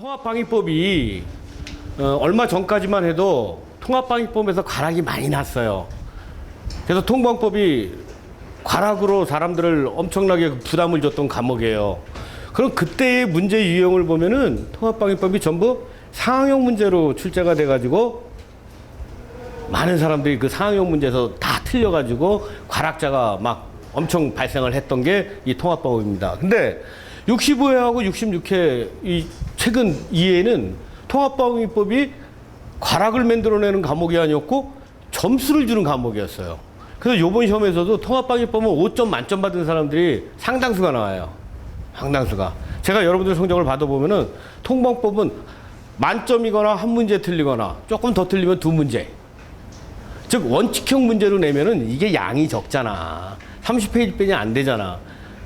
통합방위법이 얼마 전까지만 해도 통합방위법에서 과락이 많이 났어요. 그래서 통방법이 과락으로 사람들을 엄청나게 부담을 줬던 과목이에요. 그럼 그때의 문제 유형을 보면은 통합방위법이 전부 상황형 문제로 출제가 돼가지고 많은 사람들이 그 상황형 문제에서 다 틀려가지고 과락자가 막 엄청 발생을 했던 게 이 통합방법입니다. 근데 65회하고 66회 이 최근 2회는 통합방위법이 과락을 만들어내는 과목이 아니었고 점수를 주는 과목이었어요. 그래서 이번 시험에서도 통합방위법은 5점 만점 받은 사람들이 상당수가 나와요. 상당수가. 제가 여러분들 성적을 받아보면은 통방법은 만점이거나 한 문제 틀리거나 조금 더 틀리면 두 문제. 즉 원칙형 문제로 내면은 이게 양이 적잖아. 30페이지뿐이 안 되잖아.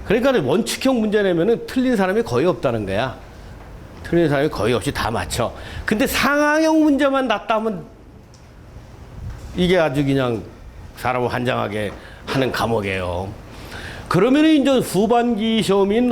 그러니까 원칙형 문제 내면은 틀린 사람이 거의 없다는 거야. 틀린 사람이 거의 없이 다 맞춰. 근데 상황형 문제만 낫다 하면 이게 아주 그냥 사람을 환장하게 하는 과목이에요. 그러면 이제 후반기 시험인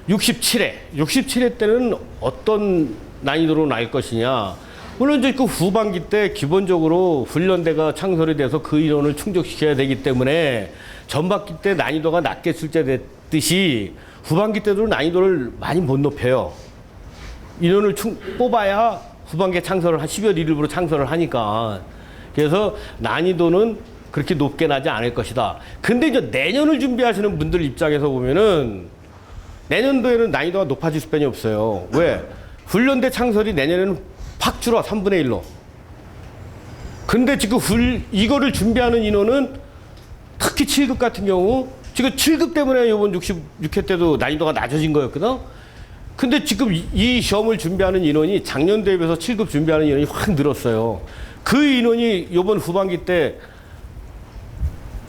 67회 때는 어떤 난이도로 날 것이냐. 물론 이제 그 후반기 때 기본적으로 훈련대가 창설이 돼서 그 인원을 충족시켜야 되기 때문에 전반기 때 난이도가 낮게 출제됐듯이 후반기 때도 난이도를 많이 못 높여요. 인원을 뽑아야 후반기에 창설을 한 12월 1일부로 창설을 하니까. 그래서 난이도는 그렇게 높게 나지 않을 것이다. 근데 이제 내년을 준비하시는 분들 입장에서 보면은 내년도에는 난이도가 높아질 수밖에 없어요. 왜? 훈련대 창설이 내년에는 확 줄어 3분의 1로. 근데 지금 이거를 준비하는 인원은 특히 7급 같은 경우 지금 7급 때문에 이번 66회 때도 난이도가 낮아진 거였거든. 근데 지금 이 시험을 준비하는 인원이 작년 대비해서 7급 준비하는 인원이 확 늘었어요. 그 인원이 이번 후반기 때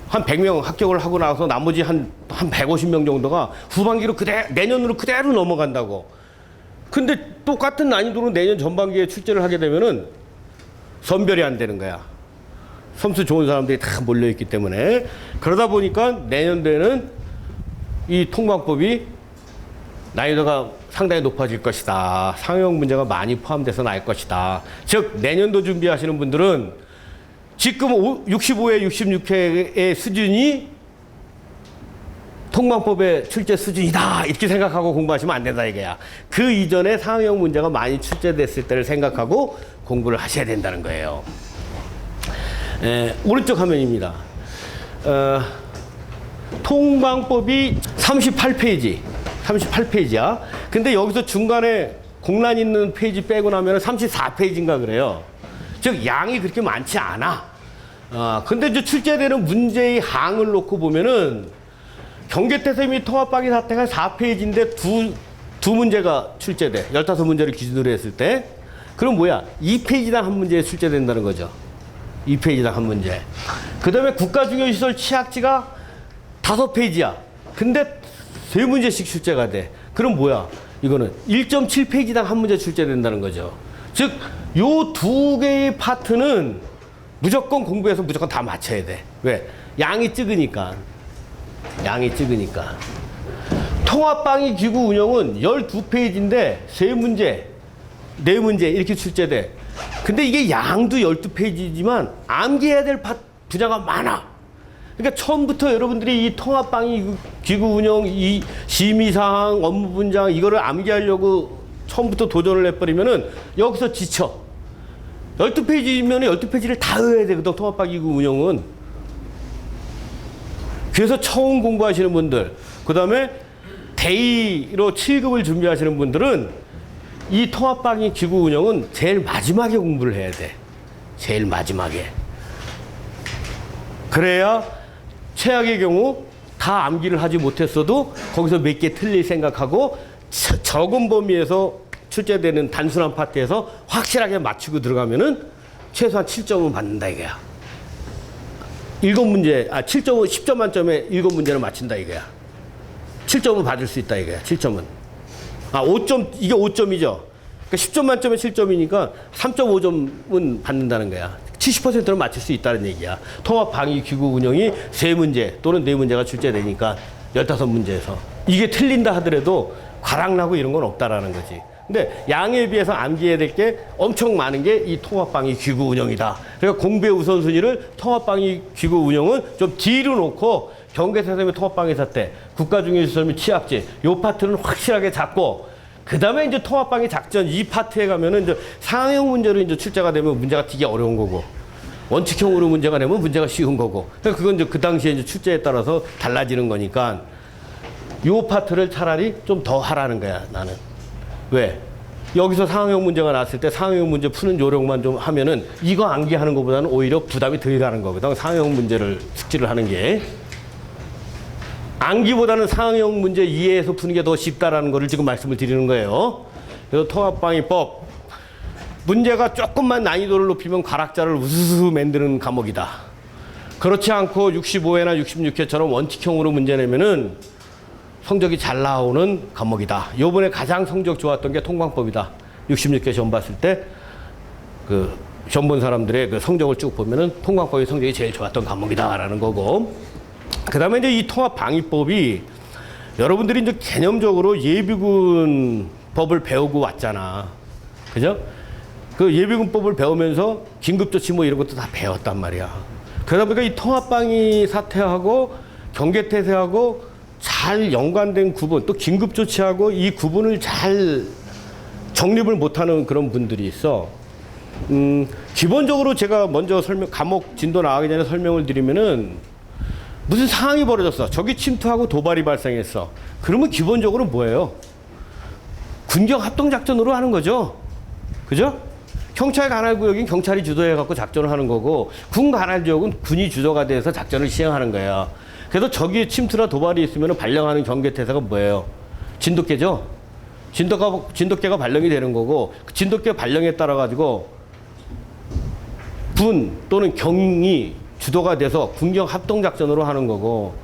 한 100명 합격을 하고 나서 나머지 한 150명 정도가 후반기로 내년으로 그대로 넘어간다고. 근데 똑같은 난이도로 내년 전반기에 출제를 하게 되면은 선별이 안 되는 거야. 점수 좋은 사람들이 다 몰려있기 때문에. 그러다 보니까 내년도에는 이 통방법이 난이도가 상당히 높아질 것이다. 상형 문제가 많이 포함돼서 날 것이다. 즉 내년도 준비하시는 분들은 지금 65회, 66회의 수준이 통방법의 출제 수준이다. 이렇게 생각하고 공부하시면 안 된다 이거야. 그 이전에 상형 문제가 많이 출제됐을 때를 생각하고 공부를 하셔야 된다는 거예요. 오른쪽 화면입니다. 통방법이 38페이지야. 근데 여기서 중간에 공란 있는 페이지 빼고 나면 34페이지인가 그래요. 즉 양이 그렇게 많지 않아. 근데 이제 출제되는 문제의 항을 놓고 보면은 경계태세 및 통합방위 사태가 4페이지인데 두 문제가 출제돼. 15문제를 기준으로 했을 때. 그럼 뭐야? 2페이지당 한 문제에 출제된다는 거죠. 2페이지당 한 문제. 그 다음에 국가중요시설 취약지가 5페이지야. 근데 3문제씩 출제가 돼. 그럼 뭐야? 이거는 1.7페이지당 한 문제 출제된다는 거죠. 즉, 요 두 개의 파트는 무조건 공부해서 무조건 다 맞춰야 돼. 왜? 양이 적으니까. 통합방위 기구 운영은 12페이지인데 3문제, 4문제 이렇게 출제돼. 근데 이게 양도 12페이지지만 암기해야 될 분야가 많아. 그러니까 처음부터 여러분들이 이 통합방위 기구 운영, 이 심의사항, 업무 분장 이거를 암기하려고 처음부터 도전을 해버리면은 여기서 지쳐. 12페이지면 12페이지를 다 외워야 되거든, 통합방위 기구 운영은. 그래서 처음 공부하시는 분들, 그 다음에 대의로 7급을 준비하시는 분들은 이 통합방위 기구 운영은 제일 마지막에 공부를 해야 돼. 제일 마지막에. 그래야 최악의 경우 다 암기를 하지 못했어도 거기서 몇 개 틀릴 생각하고 적은 범위에서 출제되는 단순한 파트에서 확실하게 맞추고 들어가면은 최소한 7점은 받는다 이거야. 10점 만점에 7문제는 맞춘다 이거야. 7점은 받을 수 있다 이거야. 7점은. 5점, 이게 5점이죠. 그러니까 10점 만점에 7점이니까 3.5점은 받는다는 거야. 70%는 맞출 수 있다는 얘기야. 통합방위기구 운영이 3문제 또는 4문제가 출제되니까 15문제에서. 이게 틀린다 하더라도 과락나고 이런 건 없다라는 거지. 근데 양에 비해서 암기해야 될 게 엄청 많은 게 이 통합방위 기구 운영이다. 그러니까 공부의 우선순위를 통합방위 기구 운영은 좀 뒤로 놓고 경계사설및 통합방위 사태, 국가중요시설 및 취약지 요 파트는 확실하게 잡고 그 다음에 이제 통합방위 작전 이 파트에 가면은 이제 상형 문제로 이제 출제가 되면 문제가 되게 어려운 거고 원칙형으로 문제가 되면 문제가 쉬운 거고 그러니까 그건 이제 그 당시에 이제 출제에 따라서 달라지는 거니까 요 파트를 차라리 좀 더 하라는 거야 나는. 왜? 여기서 상황형 문제가 났을 때 상황형 문제 푸는 요령만 좀 하면은 이거 암기하는 것보다는 오히려 부담이 덜 가는 거거든. 상황형 문제를 숙지를 하는 게. 암기보다는 상황형 문제 이해해서 푸는 게 더 쉽다라는 거를 지금 말씀을 드리는 거예요. 그래서 통합방위법 문제가 조금만 난이도를 높이면 과락자를 우수수 만드는 과목이다. 그렇지 않고 65회나 66회처럼 원칙형으로 문제 내면은 성적이 잘 나오는 과목이다. 요번에 가장 성적 좋았던 게 통방법이다. 66회 시험 봤을 때 그 시험 본 사람들의 그 성적을 쭉 보면은 통방법이 성적이 제일 좋았던 과목이다라는 거고. 그다음에 이제 이 통합방위법이 여러분들이 이제 개념적으로 예비군 법을 배우고 왔잖아. 그죠? 그 예비군법을 배우면서 긴급조치 뭐 이런 것도 다 배웠단 말이야. 그러다 보니까 이 통합방위 사태하고 경계태세하고 잘 연관된 구분, 또 긴급조치하고 이 구분을 잘 정립을 못하는 그런 분들이 있어. 기본적으로 제가 먼저 과목 진도 나가기 전에 설명을 드리면은 무슨 상황이 벌어졌어. 적이 침투하고 도발이 발생했어. 그러면 기본적으로 뭐예요? 군경 합동작전으로 하는 거죠. 그죠? 경찰 관할 구역인 경찰이 주도해갖고 작전을 하는 거고 군 관할 지역은 군이 주도가 돼서 작전을 시행하는 거야. 그래서 적이 침투나 도발이 있으면 발령하는 경계태세가 뭐예요? 진돗개죠? 진돗개가 발령이 되는 거고 그 진돗개 발령에 따라 가지고 군 또는 경이 주도가 돼서 군경 합동작전으로 하는 거고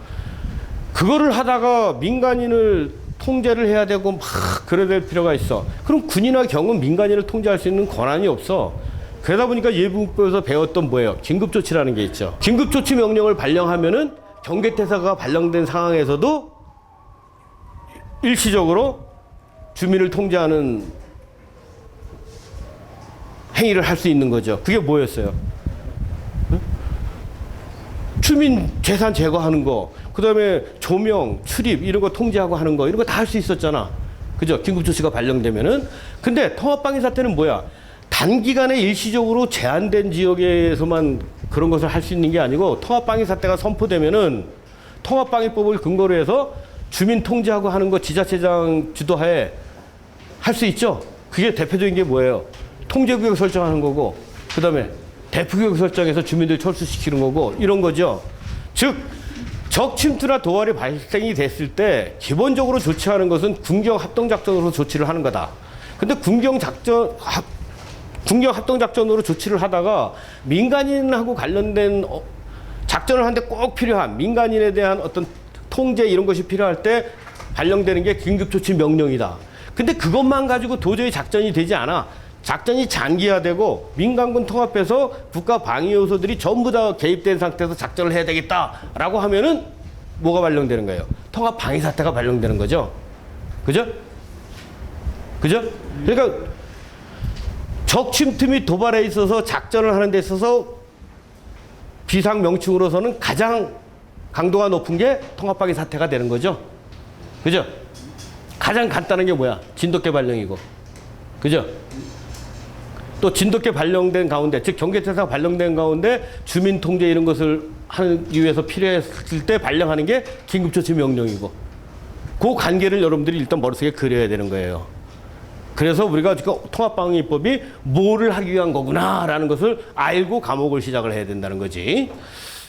그거를 하다가 민간인을 통제를 해야 되고 막 그래야 될 필요가 있어. 그럼 군이나 경은 민간인을 통제할 수 있는 권한이 없어. 그러다 보니까 예비군법에서 배웠던 뭐예요? 긴급조치라는 게 있죠. 긴급조치 명령을 발령하면은 경계태세가 발령된 상황에서도 일시적으로 주민을 통제하는 행위를 할 수 있는 거죠. 그게 뭐였어요? 주민 재산 제거하는 거, 그 다음에 조명, 출입 이런 거 통제하고 하는 거 이런 거 다 할 수 있었잖아. 그죠? 긴급조치가 발령되면은. 근데 통합방위 사태는 뭐야? 단기간에 일시적으로 제한된 지역에서만 그런 것을 할 수 있는 게 아니고 통합방위 사태가 선포되면은 통합방위법을 근거로 해서 주민 통제하고 하는 거 지자체장 주도하에 할 수 있죠. 그게 대표적인 게 뭐예요? 통제구역 설정하는 거고 그 다음에 대피구역 설정해서 주민들 철수시키는 거고 이런 거죠. 즉 적 침투나 도발이 발생이 됐을 때 기본적으로 조치하는 것은 군경 합동작전으로 조치를 하는 거다. 근데 군경 합동작전으로 조치를 하다가 민간인하고 관련된 작전을 하는데 꼭 필요한 민간인에 대한 어떤 통제 이런 것이 필요할 때 발령되는 게 긴급조치 명령이다. 근데 그것만 가지고 도저히 작전이 되지 않아. 작전이 장기화되고 민간군 통합해서 국가 방위 요소들이 전부 다 개입된 상태에서 작전을 해야 되겠다라고 하면은 뭐가 발령되는 거예요? 통합 방위 사태가 발령되는 거죠. 그죠? 그죠? 그러니까 적 침투 및 도발에 있어서 작전을 하는 데 있어서 비상 명칭으로서는 가장 강도가 높은 게 통합 방위 사태가 되는 거죠. 그죠? 가장 간단한 게 뭐야? 진돗개 발령이고. 그죠? 또 진돗개 발령된 가운데, 즉 경계태세가 발령된 가운데 주민 통제 이런 것을 하기 위해서 필요했을 때 발령하는 게 긴급조치 명령이고 그 관계를 여러분들이 일단 머릿속에 그려야 되는 거예요. 그래서 우리가 지금 통합방위법이 뭐를 하기 위한 거구나라는 것을 알고 과목을 시작을 해야 된다는 거지.